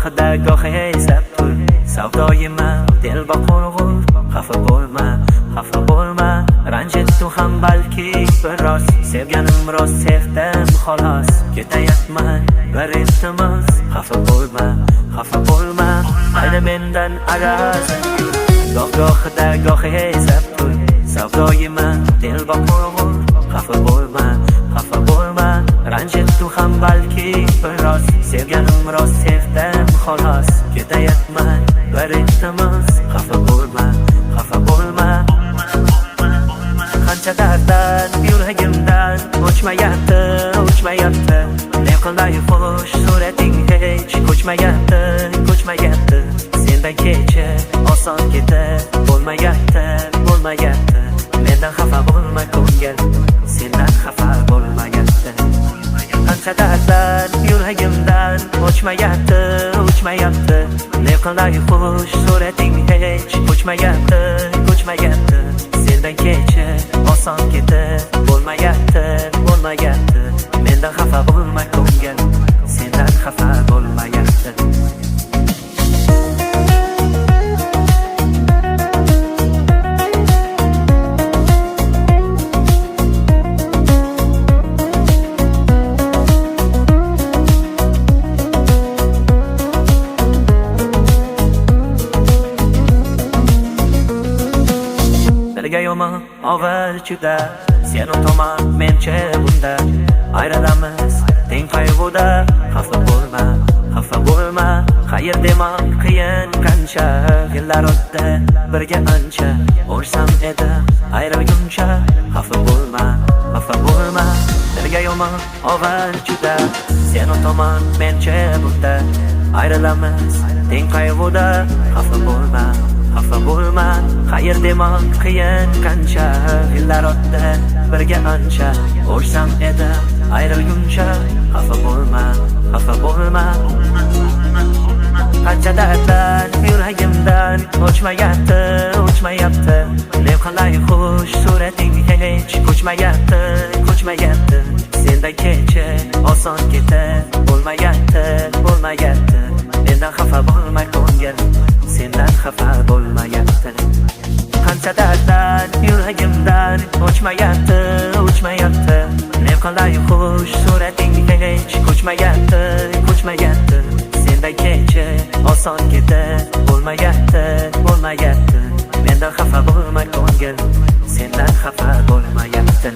gohida gohi eslab tur savdoyima telba qo'rg'ur xafa bo'lma ranjitdim ham balki biroz sevganim rost sevdim xolos ketayapman bir iltimos xafa bo'lma mayli mendan araza gohida gohi eslab tur savdoyima telba qo'rg'ur xafa bo'lma ranjitdim ham balki biroz sevganim rost sevdim xolos ketayapman bir iltimos xafa bo'lma qancha darddan yuragimdan o'chmayapti qilday xo'sh surating hech ko'chmayapti sendan kecha oson ketib bo'lmayapti mendan xafa bo'lma ko'ngil sendan xafa bo'lmayapti qancha darddan yuragimdan o'chmayapti qilday xo'sh surating hech ko'chmayapti sendan kecha oson ketib bo'lmayapti mendan xafa bo'lma ko'ngil sendan xafa bo'lmayapti yomon og'ir juda sen o'taman mencha bunda ayrilamiz teng qayg'uda xafa bo'lma xayr demam qiyin qancha yillar o'tdi birga ancha o'lsam edi ayrilguncha xafa bo'lma dilga yomon og'ir juda sen o'taman mencha bunda ayrilamiz teng qayg'uda xafa bo'lma xayr demam qiyin qancha yillar o'tdi birga ancha o'lsam edi ayrilguncha xafa bo'lma qancha darddan yuragimdan o'chmayapti ne qilay xush surating hech ko'chmayapti sendan kecha oson ketib bo'lmayapti mendan xafa bo'lma ko'ngil sendan xafa bo'lmayapti qancha darddan yuragimdan o'chmayapti ne qilay xush surating hech ko'chmayapti sendan kecha oson ketib bo'lmayapti mendan xafa bo'lma ko'ngil sendan xafa bo'lmayapti